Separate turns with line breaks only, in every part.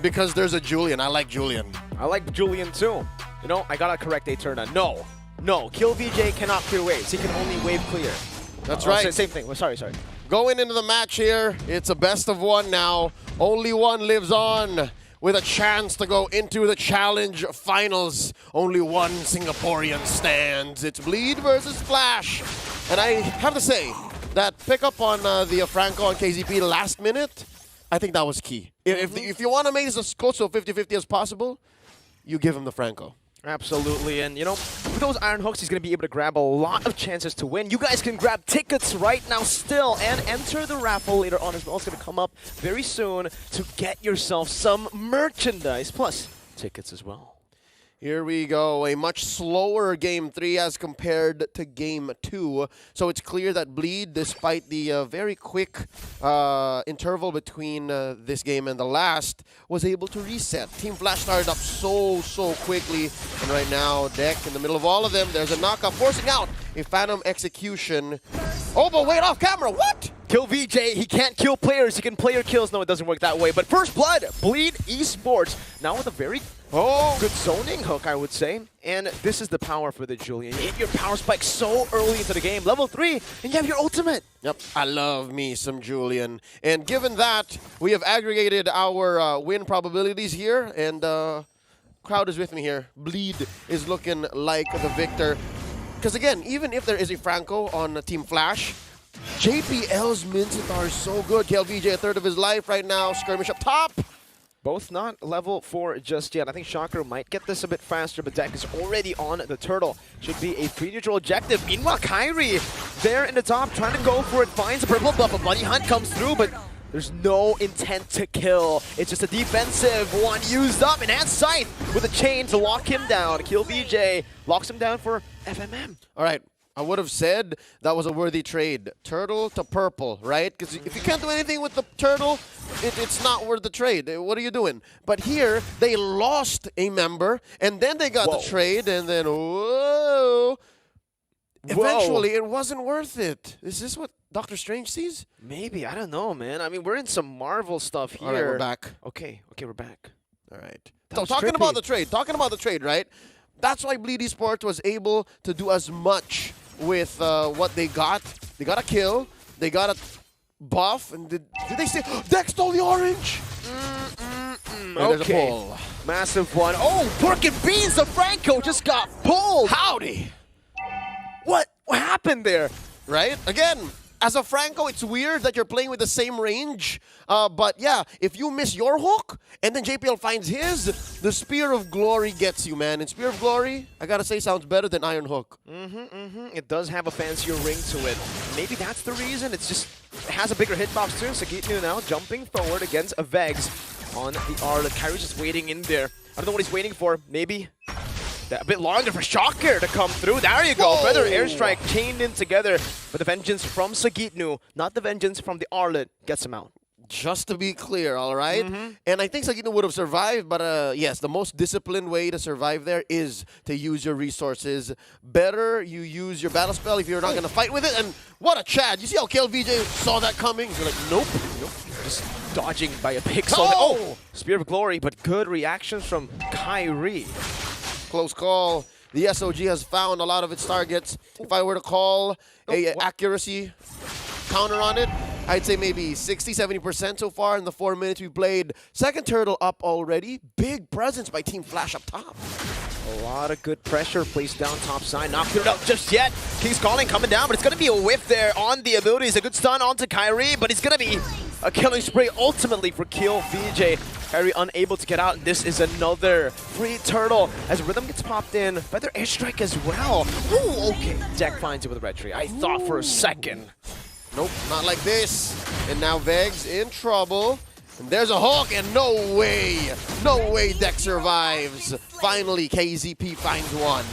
Because there's a Julian. I like Julian.
I like Julian too. You know, I gotta correct Eterna. No, Kill VJ cannot clear waves. He can only wave clear.
That's right.
Same thing. Sorry.
Going into the match here, it's a best of one now. Only one lives on with a chance to go into the challenge finals. Only one Singaporean stands. It's Bleed versus Flash. And I have to say, that pickup on the Franco on KZP last minute, I think that was key. If you want to make this as close to a 50-50 as possible, you give him the Franco.
Absolutely, and you know, with those iron hooks, he's going to be able to grab a lot of chances to win. You guys can grab tickets right now still and enter the raffle later on as well. It's going to come up very soon to get yourself some merchandise, plus tickets as well.
Here we go, a much slower Game 3 as compared to Game 2. So it's clear that Bleed, despite the very quick interval between this game and the last, was able to reset. Team Flash started up so quickly. And right now, Deck in the middle of all of them, there's a knockup forcing out a Phantom execution. Oh, but wait, off camera, what?
Kill VJ, he can't kill players, he can player kills. No, it doesn't work that way. But first blood, Bleed Esports, now with a very good zoning hook, I would say. And this is the power for the Julian. You hit your power spike so early into the game, level 3, and you have your ultimate.
Yep, I love me some Julian. And given that, we have aggregated our win probabilities here, and crowd is with me here. Bleed is looking like the victor. Because again, even if there is a Franco on Team Flash, JPL's Mincent are so good. KLVJ a third of his life right now. Skirmish up top.
Both not level 4 just yet. I think Shocker might get this a bit faster, but Deck is already on the turtle. Should be a free-neutral objective. Meanwhile, Kyrie there in the top trying to go for it. Finds a purple buff. A bloody hunt comes through, but there's no intent to kill. It's just a defensive one used up. Enhanced Sight with a chain to lock him down. Kill VJ locks him down for FMM.
All right. I would have said that was a worthy trade. Turtle to purple, right? Because if you can't do anything with the turtle, it's not worth the trade. What are you doing? But here, they lost a member, and then they got the trade, and then, eventually, it wasn't worth it. Is this what Doctor Strange sees?
Maybe. I don't know, man. I mean, we're in some Marvel stuff here.
All right, we're back.
Okay, we're back.
All right. So talking about the trade, right? That's why Bleed Esports was able to do as much with what they got. They got a kill, they got a buff, and did they say, Deck stole the orange? There's a pull.
Massive one. Oh, pork and beans, the Franco just got pulled.
Howdy.
What happened there?
Right? Again, as a Franco, it's weird that you're playing with the same range. But yeah, if you miss your hook, and then JPL finds his, the Spear of Glory gets you, man. And Spear of Glory, I gotta say, sounds better than Iron Hook.
It does have a fancier ring to it. Maybe that's the reason. It has a bigger hitbox too. Sagitnu now jumping forward against a Vegs on the Arlet. Kyrie's just waiting in there. I don't know what he's waiting for. Maybe a bit longer for Shocker to come through. There you go. Feather airstrike chained in together. But the vengeance from Sagitnu, not the vengeance from the Arlet, gets him out.
Just to be clear, all right? And I think Sagitnu would have survived, but yes, the most disciplined way to survive there is to use your resources. Better you use your battle spell if you're not going to fight with it. And what a Chad. You see how KLVJ saw that coming? He's like, nope.
Just dodging by a pixel. Oh! Spear of Glory, but good reactions from Kyrie.
Close call. The SOG has found a lot of its targets. If I were to call a accuracy counter on it, I'd say maybe 60-70% so far in the 4 minutes we played. Second turtle up already. Big presence by Team Flash up top.
A lot of good pressure placed down top side. Not cleared up just yet. King's Calling coming down, but it's going to be a whiff there on the abilities. A good stun onto Kyrie, but it's going to be a killing spree ultimately for Kill VJ. Kyrie unable to get out. This is another free turtle as Rhythm gets popped in. Feather airstrike as well. Ooh, okay. Deck finds it with a retry. I thought for a second.
Nope, not like this. And now Vegs in trouble. And there's a hook, and no way Deck survives. Finally, KZP finds one.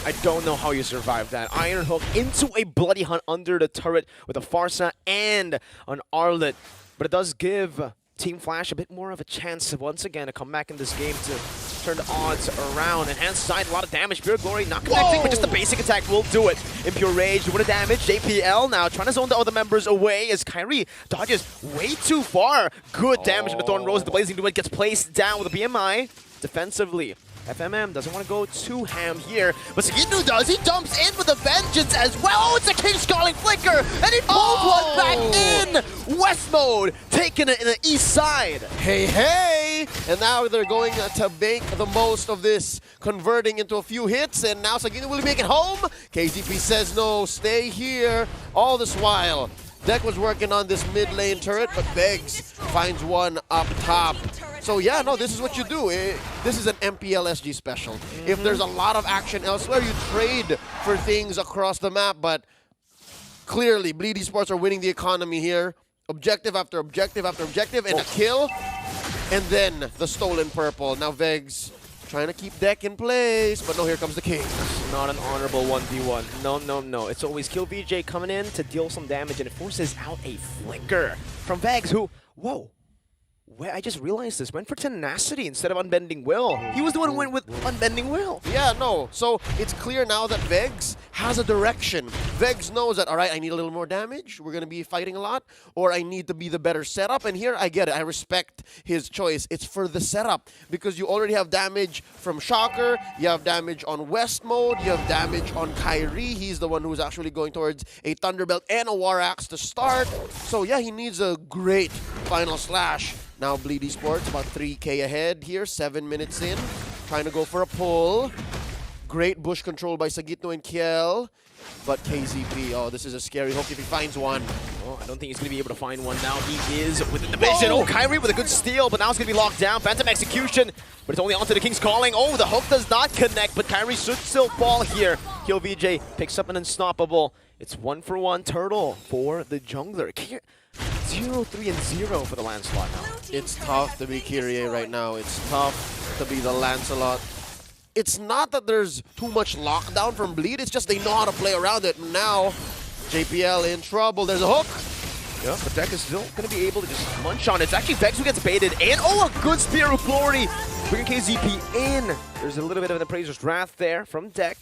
I don't know how you survive that. Iron Hook into a bloody hunt under the turret with a Farsa and an Arlet. But it does give Team Flash a bit more of a chance once again to come back in this game to turn the odds around. Enhanced side, a lot of damage. Pure Glory not connecting, but just the basic attack will do it. Impure Rage, doing the damage. JPL now trying to zone the other members away as Kairi dodges way too far. Good damage in the Thorn Rose. The Blazing Duet gets placed down with a BMI defensively. FMM doesn't want to go too ham here, but Sagitnu does. He dumps in with a vengeance as well. Oh, it's a King's Calling Flicker, and he pulls one back in. West Mode taking it in the east side.
Hey, hey! And now they're going to make the most of this, converting into a few hits, and now Sagitnu will make it home. KZP says no, stay here. All this while, Deck was working on this mid lane turret, but Begs finds one up top. So yeah, no, this is what you do. This is an MPL SG special. If there's a lot of action elsewhere, you trade for things across the map, but clearly, Bleed Esports are winning the economy here. Objective after objective after objective, and a kill, and then the stolen purple. Now Vegs trying to keep Deck in place, but no, here comes the king.
Not an honorable 1v1. No, no, no. It's always Kill VJ coming in to deal some damage, and it forces out a flicker from Vegs, who, whoa. I just realized this. Went for Tenacity instead of Unbending Will. He was the one who went with Unbending Will.
Yeah, no. So it's clear now that Vegs has a direction. Vegs knows that, all right, I need a little more damage. We're going to be fighting a lot. Or I need to be the better setup. And here, I get it. I respect his choice. It's for the setup. Because you already have damage from Shocker. You have damage on West Mode. You have damage on Kairi. He's the one who's actually going towards a Thunderbelt and a War Axe to start. So yeah, he needs a great final slash. Now Bleed Esports about 3K ahead here, 7 minutes in. Trying to go for a pull. Great bush control by Sagitnu and Kiel. But KZP, oh, this is a scary hook if he finds one.
Oh, I don't think he's going to be able to find one now. He is within the vision. Oh, Kairi with a good steal, but now it's going to be locked down. Phantom Execution, but it's only onto the King's Calling. Oh, the hook does not connect, but Kairi should still fall here. Kill VJ picks up an unstoppable. It's 1-for-1 turtle for the jungler. 0-3-0 for the Lancelot now.
It's tough to be Kyrie right now. It's tough to be the Lancelot. It's not that there's too much lockdown from Bleed, it's just they know how to play around it. Now, JPL in trouble. There's a hook.
Yeah, but Deck is still going to be able to just munch on it. It's actually Vex who gets baited, and oh, a good Spear of Glory, bringing KZP in. There's a little bit of an Appraiser's Wrath there from Deck.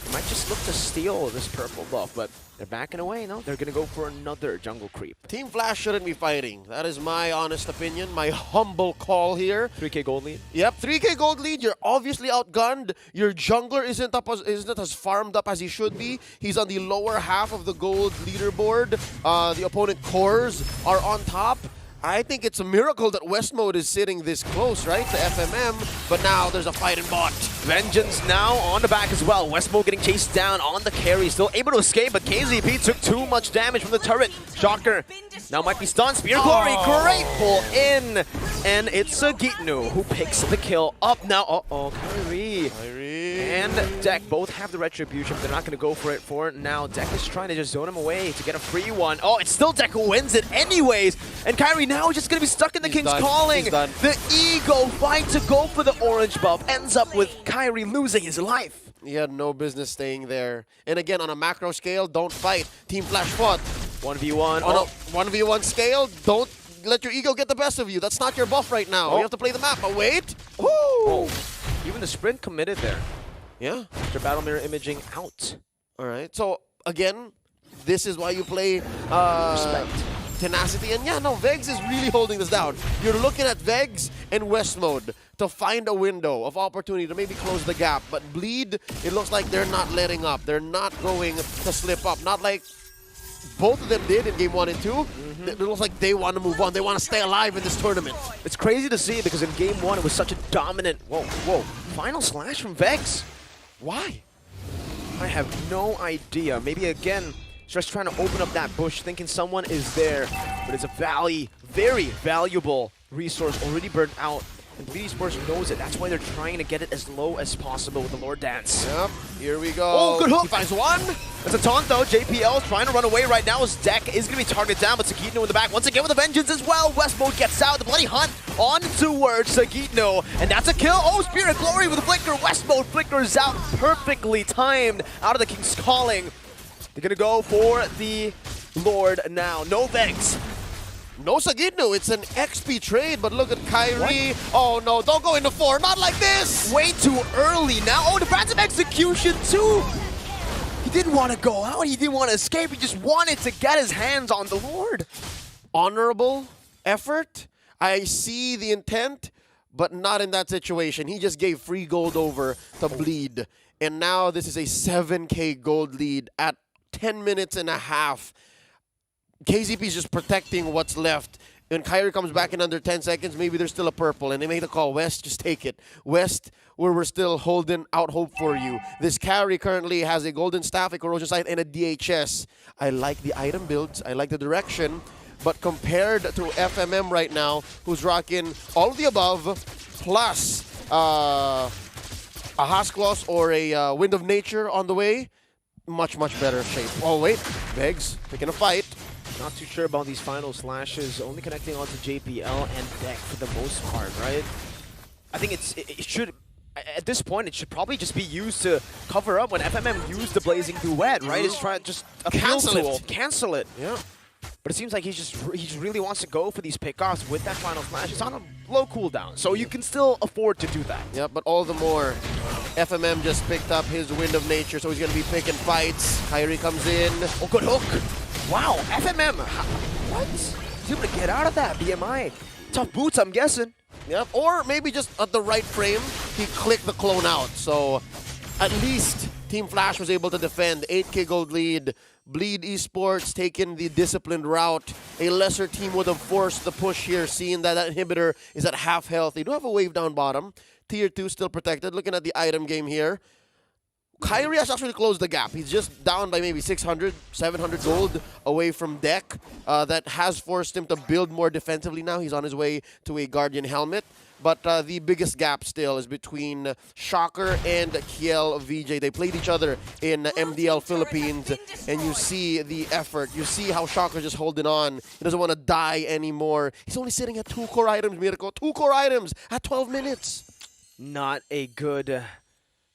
They might just look to steal this purple buff, but they're backing away, no? They're going to go for another jungle creep.
Team Flash shouldn't be fighting. That is my honest opinion, my humble call here.
3K gold lead?
Yep, 3K gold lead. You're obviously outgunned. Your jungler isn't as farmed up as he should be. He's on the lower half of the gold leaderboard. The opponent cores are on top. I think it's a miracle that West Mode is sitting this close, right, to FMM, but now there's a fight in bot.
Vengeance now on the back as well. West Mode getting chased down on the carry, still able to escape, but KZP took too much damage from the turret. Shocker now might be stunned. Spear Glory, great pull in, and it's Sagitnu who picks the kill up now. Uh-oh, Kairi and Deck both have the retribution, but they're not going to go for it for now. Deck is trying to just zone him away to get a free one. Oh, it's still Deck who wins it anyways, and Kairi now is just going to be stuck in the King's Calling. The ego fight to go for the orange buff ends up with Kairi losing his life.
He had no business staying there. And again, on a macro scale, don't fight. Team Flash fought.
1v1.
On a 1v1 scale, don't let your ego get the best of you. That's not your buff right now. You have to play the map. But wait. Woo!
Oh, even the sprint committed there.
Yeah.
After battle mirror imaging out.
All right. So, again, this is why you play
Respect.
Tenacity. And yeah, no, Vegs is really holding this down. You're looking at Vegs and West Mode to find a window of opportunity to maybe close the gap. But Bleed, it looks like they're not letting up. They're not going to slip up. Not like both of them did in Game 1 and 2. It looks like they want to move on. They want to stay alive in this tournament.
It's crazy to see because in Game 1 it was such a dominant, final slash from Vegs. Why? I have no idea. Maybe again, just trying to open up that bush, thinking someone is there, but it's a very valuable resource already burned out. And Bleed Esports knows it. That's why they're trying to get it as low as possible with the Lord Dance.
Yep, here we go.
Oh, good hook.
He finds one.
That's a taunt though. JPL trying to run away right now as Deck is going to be targeted down, but Sagitnu in the back once again with a vengeance as well. West Mode gets out. The bloody hunt on towards Sagitnu, and that's a kill. Oh, Spirit Glory with a flicker. West Mode flickers out, perfectly timed out of the King's Calling. They're going to go for the Lord now. No Vegs.
No Sagidno, it's an XP trade, but look at Kyrie. What? Oh no, don't go into 4, not like this!
Way too early now. Oh, the random execution too! He didn't want to go out, he didn't want to escape, he just wanted to get his hands on the Lord.
Honorable effort. I see the intent, but not in that situation. He just gave free gold over to Bleed. And now this is a 7K gold lead at 10 minutes and a half. KZP is just protecting what's left. When Kyrie comes back in under 10 seconds, maybe there's still a purple, and they make the call. West, just take it. West, where we're still holding out hope for you. This carry currently has a golden staff, a corrosion sight, and a DHS. I like the item builds. I like the direction. But compared to FMM right now, who's rocking all of the above, plus a Haskloss or a Wind of Nature on the way, much, much better shape. Oh, wait. Vegs picking a fight.
Not too sure about these final slashes, only connecting onto JPL and Deck for the most part, right? I think it should, at this point, it should probably just be used to cover up when FMM used the Blazing Duet, right? It's trying to just cancel it.
Yeah.
But it seems like he just really wants to go for these pickoffs with that final slash. It's on a low cooldown, so you can still afford to do that.
Yeah, but all the more, FMM just picked up his Wind of Nature, so he's going to be picking fights. Kyrie comes in.
Oh, good hook. Wow, FMM. What? He's able to get out of that, BMI. Tough boots, I'm guessing.
Yep, or maybe just at the right frame, he clicked the clone out. So at least Team Flash was able to defend. 8K gold lead. Bleed Esports taking the disciplined route. A lesser team would have forced the push here, seeing that that inhibitor is at half health. They do have a wave down bottom. Tier 2 still protected. Looking at the item game here, Kyrie has actually closed the gap. He's just down by maybe 600, 700 gold away from Deck. That has forced him to build more defensively now. He's on his way to a Guardian helmet. But the biggest gap still is between Shocker and Kiel VJ. They played each other in MDL Philippines, and you see the effort. You see how Shocker's just holding on. He doesn't want to die anymore. He's only sitting at 2 core items, Mirko. 2 core items at 12 minutes. Not
a good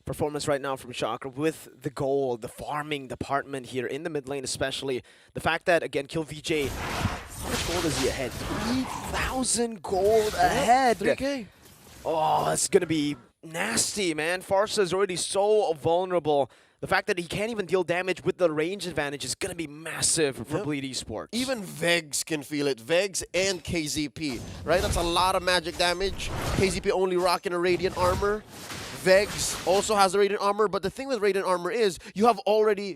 performance right now from Shocker with the gold, the farming department here in the mid lane especially. The fact that, again, Kiel VJ, how much gold is he ahead? 3,000 gold ahead.
3K.
Oh, that's going to be nasty, man. Farsa is already so vulnerable. The fact that he can't even deal damage with the range advantage is going to be massive for Bleed Esports.
Even Vegs can feel it. Vegs and KZP, right? That's a lot of magic damage. KZP only rocking a Radiant Armor. Vegs also has a Radiant Armor, but the thing with Radiant Armor is you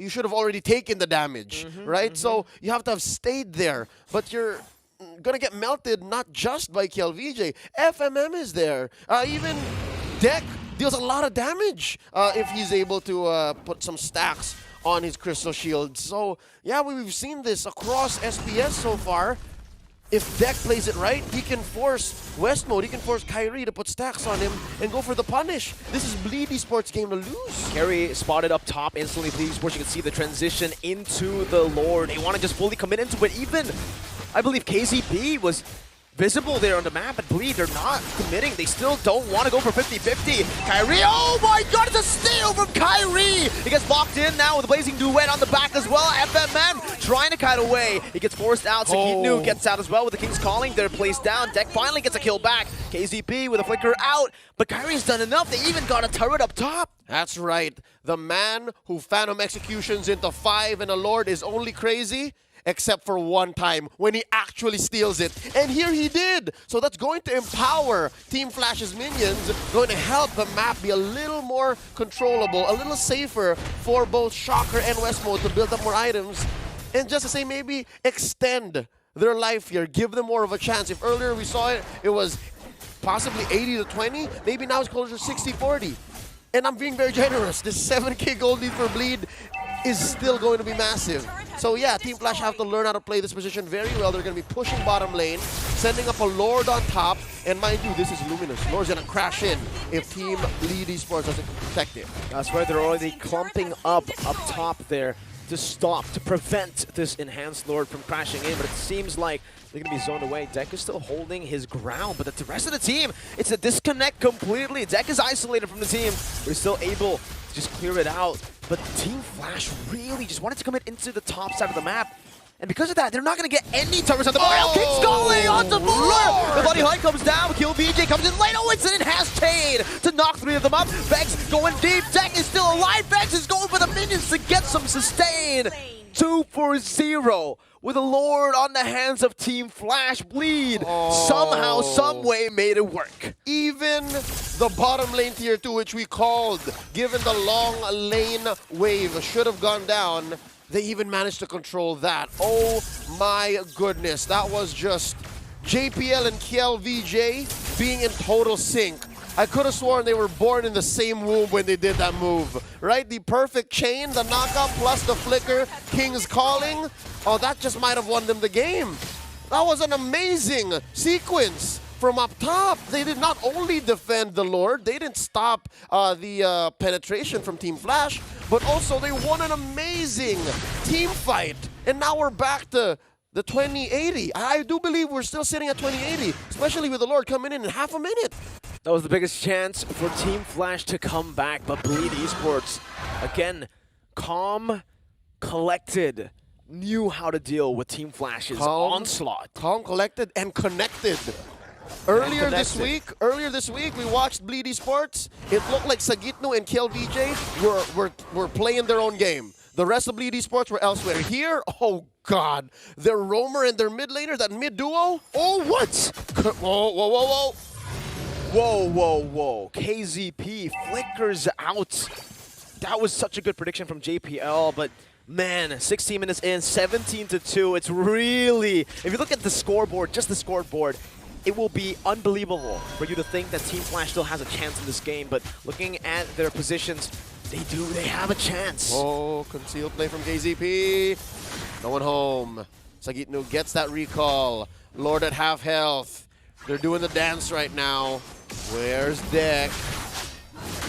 should have already taken the damage, right? So you have to have stayed there, but you're gonna get melted not just by Kiel VJ. FMM is there. Even Deck deals a lot of damage if he's able to put some stacks on his Crystal Shield. So yeah, we've seen this across SPS so far. If Deck plays it right, he can force West Mode, he can force Kyrie to put stacks on him and go for the punish. This is Bleed Esports' game to lose.
Carry spotted up top, instantly Bleed Esports. You can see the transition into the Lord. They want to just fully commit into it. Even, I believe KZP was visible there on the map, but Bleed, they're not committing. They still don't want to go for 50-50. Kyrie, oh my god, it's a steal from Kyrie! He gets locked in now with a Blazing Duet on the back as well. FMM trying to cut away. He gets forced out. Sagidnu gets out as well with the King's Calling. They're placed down. Deck finally gets a kill back. KZP with a flicker out, but Kyrie's done enough. They even got a turret up top.
That's right. The man who Phantom executions into 5 and a Lord is only crazy except for one time when he actually steals it. And here he did. So that's going to empower Team Flash's minions, going to help the map be a little more controllable, a little safer for both Shocker and West Mode to build up more items. And just to say, maybe extend their life here, give them more of a chance. If earlier we saw it was possibly 80-20, maybe now it's closer to 60-40. And I'm being very generous. This 7K gold lead for Bleed is still going to be massive. So yeah, Team Flash have to learn how to play this position very well. They're going to be pushing bottom lane, sending up a Lord on top. And mind you, this is Luminous. Lord's going to crash in if Team Bleed Esports doesn't protect it.
That's right, they're already clumping up top there to stop, to prevent this enhanced Lord from crashing in. But it seems like they're going to be zoned away. Deck is still holding his ground, but the rest of the team, it's a disconnect completely. Deck is isolated from the team, but he's still able to just clear it out. But Team Flash really just wanted to commit into the top side of the map. And because of that, they're not going to get any turrets on the board. King's Calling! behind comes down. Kill BJ comes in late. Oh, it's an enhanced chain to knock 3 of them up. Vex going deep. Deck is still alive. Vex is going for the minions to get some sustain. 2 for 0 with a Lord on the hands of Team Flash. Bleed somehow, some way made it work.
Even the bottom lane tier 2, which we called, given the long lane wave should have gone down, they even managed to control that. Oh my goodness, that was just JPL and KLVJ being in total sync. I could have sworn they were born in the same womb when they did that move, right? The perfect chain, the knockout plus the flicker, King's Calling. Oh, that just might have won them the game. That was an amazing sequence from up top. They did not only defend the Lord, they didn't stop the penetration from Team Flash, but also they won an amazing team fight. And now we're back to the 2080. I do believe we're still sitting at 2080, especially with the Lord coming in half a minute.
That was the biggest chance for Team Flash to come back, but Bleed Esports, again, calm, collected, knew how to deal with Team Flash's onslaught.
Calm, collected, and connected. Earlier this week, we watched Bleed Esports. It looked like Sagitno and KLVJ were playing their own game. The rest of Bleed Esports were elsewhere. Here, oh God, their roamer and their mid laner, that mid duo. Oh, what? Whoa, whoa, whoa, whoa.
Whoa, whoa, whoa. KZP flickers out. That was such a good prediction from JPL, but man, 16 minutes in, 17-2. It's really, if you look at the scoreboard, just the scoreboard, it will be unbelievable for you to think that Team Flash still has a chance in this game, but looking at their positions, they have a chance.
Oh, concealed play from KZP. No one home. Sagitno gets that recall. Lord at half health. They're doing the dance right now. Where's Deck?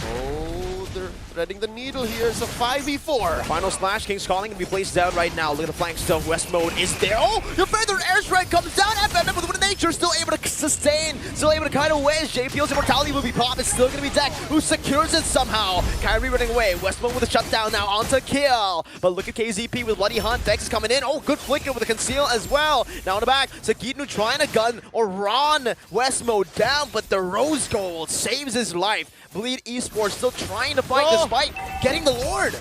Oh, they're threading the needle here. It's a 5v4.
Final slash, King's Calling can be placed down right now. Look at the flank still. West mode is there. Oh, the feathered airstrike comes down. FMM with nature, still able to sustain, still able to kite away as JPL's immortality will be popped. It's still going to be Deck who secures it somehow. Kyrie running away. West mode with a shutdown now onto kill. But look at KZP with Bloody Hunt. Dex is coming in. Oh, good flicker with a conceal as well. Now in the back, Sagitno trying to gun or run West mode down, but the Rose Gold saves his life. Bleed Esports still trying to fight despite getting the Lord.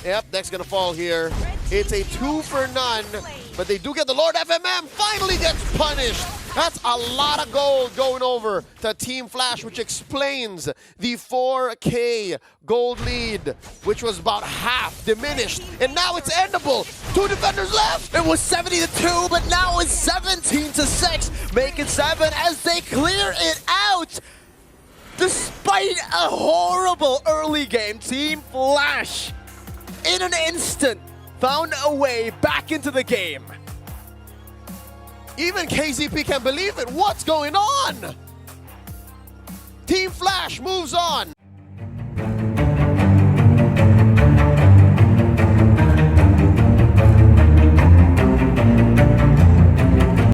Yep, Deck's gonna fall here. It's a 2 for none, but they do get the Lord. FMM finally gets punished. That's a lot of gold going over to Team Flash, which explains the 4K gold lead, which was about half diminished, and now it's endable. 2 defenders left.
It was 70-2, but now it's 17-6. Make it 7 as they clear it out. Despite a horrible early game, Team Flash, in an instant, found a way back into the game.
Even KZP can't believe it. What's going on? Team Flash moves on.